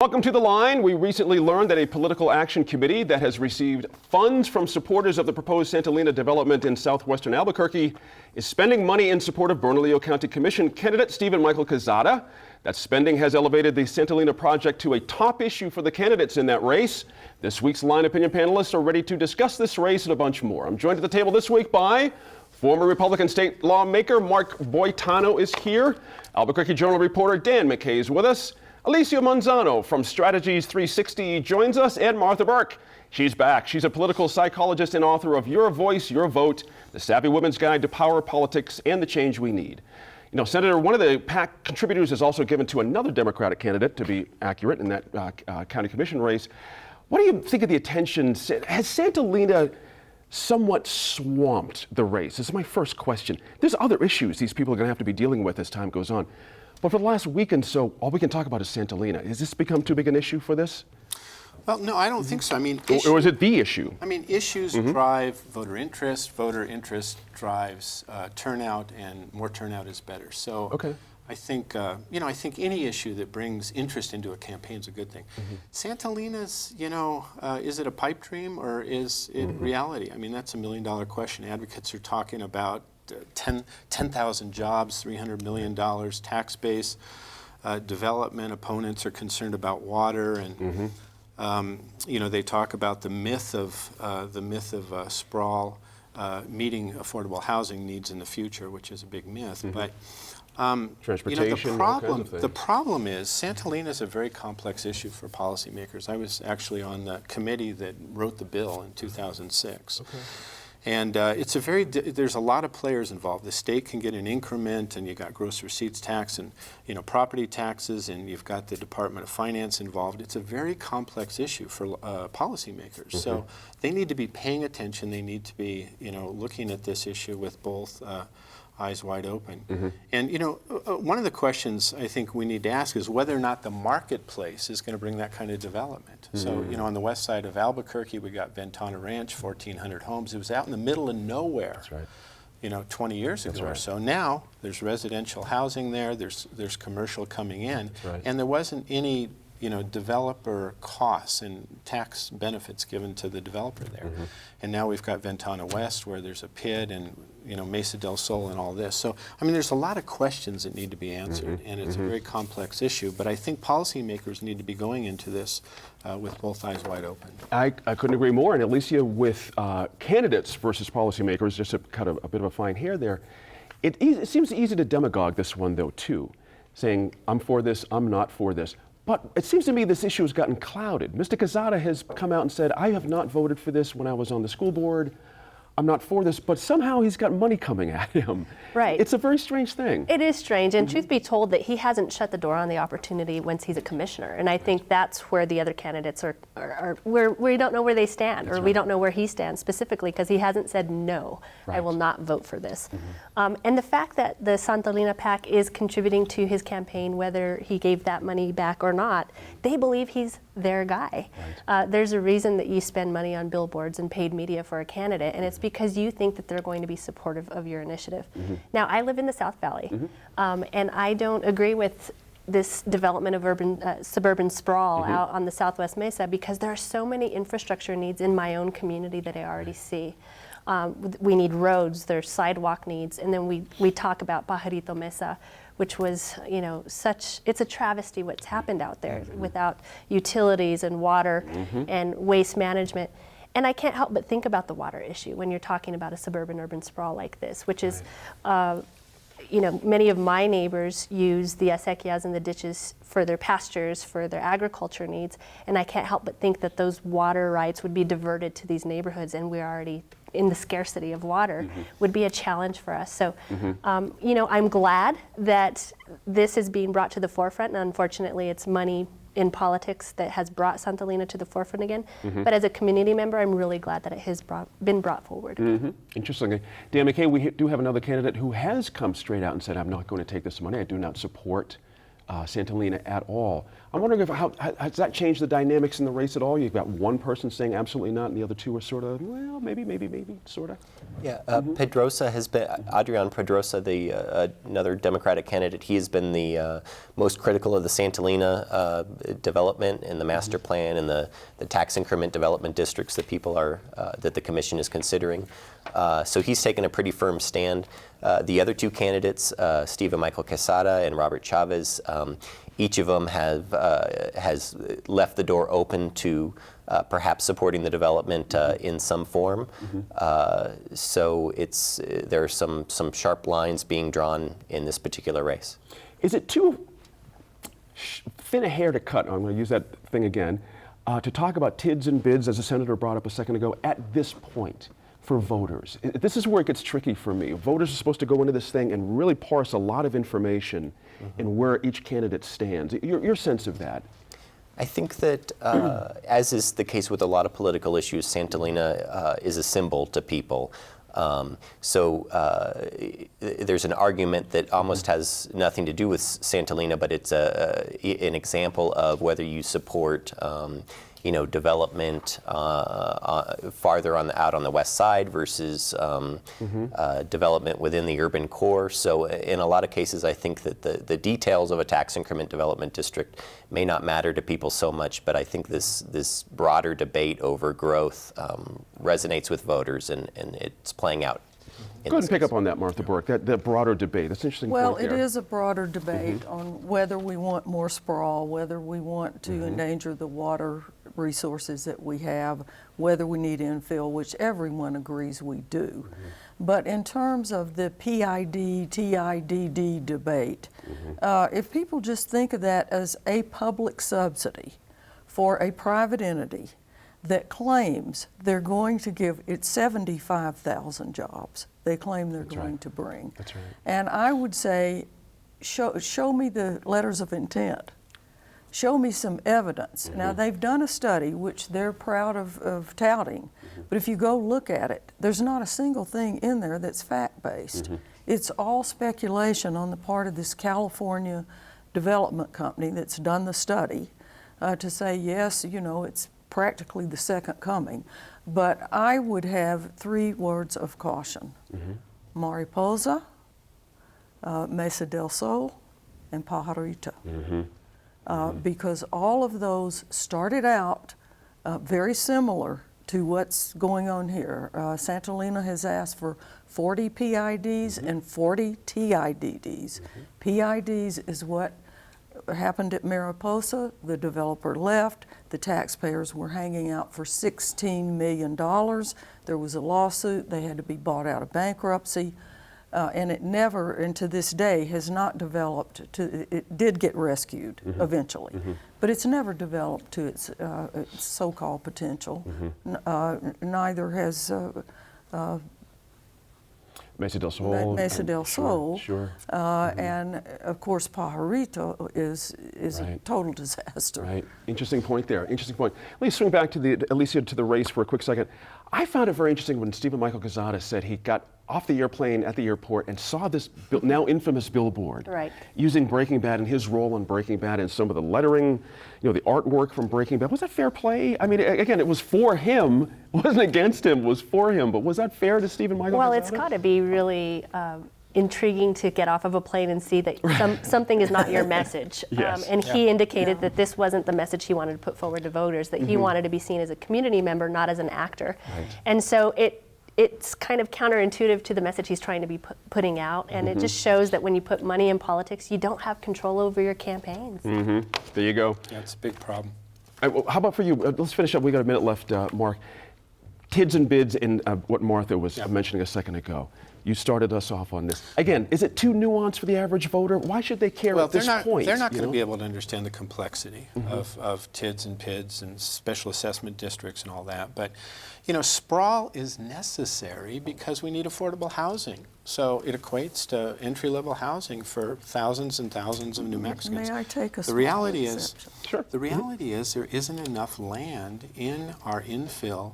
Welcome to The Line. We recently learned that a political action committee that has received funds from supporters of the proposed Santa Lena development in southwestern Albuquerque is spending money in support of Bernalillo County Commission candidate Stephen Michael Quezada. That spending has elevated the Santa Lena project to a top issue for the candidates in that race. This week's Line Opinion panelists are ready to discuss this race and a bunch more. I'm joined at the table this week by former Republican state lawmaker Mark Boitano is here. Albuquerque Journal reporter Dan McKay is with us. Alicia Manzano from Strategies 360 joins us, and Martha Burke. She's back. She's a political psychologist and author of Your Voice, Your Vote, The Savvy Women's Guide to Power, Politics, and the Change We Need. You know, Senator, one of the PAC contributors is also given to another Democratic candidate, to be accurate, in that county commission race. What do you think of the attention? Has Santa Lena somewhat swamped the race? This is my first question. There's other issues these people are going to have to be dealing with as time goes on. But for the last week and so, all we can talk about is Santa Lena. Has this become too big an issue for this? Well, no, I don't think so. I mean, or is it the issue? I mean, issues drive voter interest. Voter interest drives turnout, and more turnout is better. So, I think I think any issue that brings interest into a campaign is a good thing. Santa Lena's, is it a pipe dream or is it reality? I mean, that's $1 million question. Advocates are talking about 10,000 jobs, $300 million tax base, development. Opponents are concerned about water, and they talk about the myth of sprawl meeting affordable housing needs in the future, which is a big myth. But transportation, the problem is Santa Lena is a very complex issue for policymakers. I was actually on the committee that wrote the bill in 2006. And there's a lot of players involved. The state can get an increment, and you've got gross receipts tax and property taxes, and you've got the Department of Finance involved. It's a very complex issue for policymakers. So they need to be paying attention. They need to be looking at this issue with both eyes wide open. And one of the questions I think we need to ask is whether or not the marketplace is going to bring that kind of development. So on the west side of Albuquerque, we got Ventana Ranch, 1,400 homes. It was out in the middle of nowhere. That's right. 20 years ago or so. Now there's residential housing there. There's commercial coming in, and there wasn't any developer costs and tax benefits given to the developer there. And now we've got Ventana West, where there's a PID, and Mesa del Sol and all this. So, I mean, there's a lot of questions that need to be answered, and it's a very complex issue. But I think policymakers need to be going into this with both eyes wide open. I couldn't agree more. And Alicia, with candidates versus policymakers, just to cut a bit of a fine hair there, it seems easy to demagogue this one, though, too, saying, I'm for this, I'm not for this. But it seems to me this issue has gotten clouded. Mr. Quezada has come out and said, I have not voted for this when I was on the school board. I'm not for this, but somehow he's got money coming at him. Right. It's a very strange thing. It is strange, and truth be told, that he hasn't shut the door on the opportunity once he's a commissioner. And I think that's where the other candidates are where we don't know where they stand, or we don't know where he stands specifically, because he hasn't said, no, I will not vote for this. And the fact that the Santa Lena PAC is contributing to his campaign, whether he gave that money back or not, they believe he's their guy. There's a reason that you spend money on billboards and paid media for a candidate, and it's because you think that they're going to be supportive of your initiative. Now, I live in the South Valley, and I don't agree with this development of suburban sprawl out on the Southwest Mesa, because there are so many infrastructure needs in my own community that I already see. We need roads, there's sidewalk needs, and then we talk about Pajarito Mesa, which was, it's a travesty what's happened out there without utilities and water and waste management. And I can't help but think about the water issue when you're talking about a suburban urban sprawl like this, which is, many of my neighbors use the acequias and the ditches for their pastures, for their agriculture needs, and I can't help but think that those water rights would be diverted to these neighborhoods, and we're already in the scarcity of water, would be a challenge for us. So, I'm glad that this is being brought to the forefront, and unfortunately it's money in politics that has brought Santa Lena to the forefront again. But as a community member, I'm really glad that it has been brought forward. Interesting. Dan McKay, we do have another candidate who has come straight out and said, I'm not going to take this money. I do not support Santolina at all. I'm wondering if how has that changed the dynamics in the race at all? You've got one person saying absolutely not, and the other two are sort of, well, maybe, sort of. Yeah, Pedrosa has been, Adrian Pedrosa, another Democratic candidate, he has been the most critical of the Santolina development and the master plan and the tax increment development districts that people are, that the commission is considering. So he's taken a pretty firm stand. The other two candidates, Stephen Michael Quesada and Robert Chavez, each of them has left the door open to perhaps supporting the development in some form. So there are some sharp lines being drawn in this particular race. Is it too thin a hair to cut, I'm going to use that thing again, to talk about TIDs and bids, as the senator brought up a second ago, at this point for voters? This is where it gets tricky for me. Voters are supposed to go into this thing and really parse a lot of information in where each candidate stands. Your sense of that? I think that, as is the case with a lot of political issues, Santolina is a symbol to people. There's an argument that almost has nothing to do with Santolina, but it's an example of whether you support development farther out on the west side versus development within the urban core. So in a lot of cases, I think that the details of a tax increment development district may not matter to people so much, but I think this broader debate over growth resonates with voters, and it's playing out. Go ahead and pick up on that, Martha Burke, that broader debate. That's an interesting Well, point it there. is a broader debate on whether we want more sprawl, whether we want to endanger the water resources that we have, whether we need infill, which everyone agrees we do. But in terms of the PID, TIDD debate, if people just think of that as a public subsidy for a private entity that claims they're going to give it 75,000 jobs they claim they're going to bring. That's right. And I would say, show me the letters of intent. Show me some evidence. Now, they've done a study, which they're proud of touting, but if you go look at it, there's not a single thing in there that's fact-based. It's all speculation on the part of this California development company that's done the study to say, yes, it's practically the second coming. But I would have 3 words of caution. Mariposa, Mesa del Sol, and Pajarito. Because all of those started out very similar to what's going on here. Santolina has asked for 40 PIDs and 40 TIDDs. PIDs is what happened at Mariposa. The developer left. The taxpayers were hanging out for $16 million. There was a lawsuit. They had to be bought out of bankruptcy. And it never, and to this day, has not developed it did get rescued eventually, but it's never developed to its so-called potential. Neither has Mesa del Sol. Mesa del Sol. Sure. And of course, Pajarito is a total disaster. Right. Interesting point there. Interesting point. Let me swing back to Alicia, to the race for a quick second. I found it very interesting when Stephen Michael Quesada said he got off the airplane at the airport and saw this now infamous billboard using Breaking Bad and his role on Breaking Bad and some of the lettering, the artwork from Breaking Bad. Was that fair play? I mean, again, it was for him. It wasn't against him. It was for him. But was that fair to Stephen Michael Well, Quesada? it's got to be really intriguing to get off of a plane and see that something is not your message. Yes. And he indicated that this wasn't the message he wanted to put forward to voters, that he wanted to be seen as a community member, not as an actor. Right. And so it's kind of counterintuitive to the message he's trying to be putting out, and it just shows that when you put money in politics, you don't have control over your campaigns. There you go. Yeah, it's a big problem. Well, how about for you? Let's finish up. We got a minute left, Mark. TIDs and bids in what Martha was mentioning a second ago. You started us off on this. Again, is it too nuanced for the average voter? Why should they care at this point? They're not going to be able to understand the complexity of TIDs and PIDs and special assessment districts and all that. But, sprawl is necessary because we need affordable housing. So it equates to entry-level housing for thousands and thousands of New Mexicans. May I take a The reality small is, exception? Sure. the reality is there isn't enough land in our infill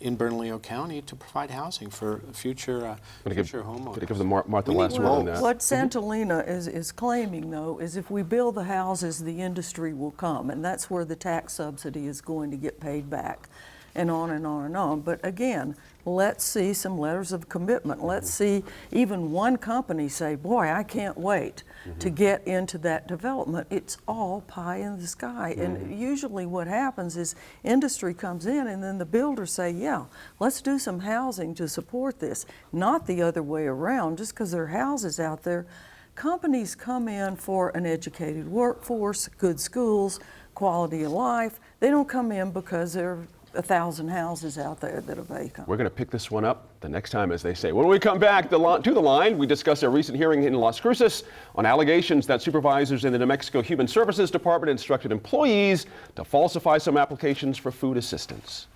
in Bernalillo County to provide housing for future future homeowners. Going to give the Martha We need last word on more. that. What Santolina is claiming, though, is if we build the houses, the industry will come, and that's where the tax subsidy is going to get paid back, and on and on and on. But again, let's see some letters of commitment. Let's see even one company say, boy, I can't wait to get into that development. It's all pie in the sky. And usually what happens is industry comes in and then the builders say, yeah, let's do some housing to support this. Not the other way around. Just because there are houses out there, companies come in for an educated workforce, good schools, quality of life. They don't come in because there are 1,000 houses out there that are vacant. We're going to pick this one up the next time, as they say. When we come back to the line, we discuss a recent hearing in Las Cruces on allegations that supervisors in the New Mexico Human Services Department instructed employees to falsify some applications for food assistance.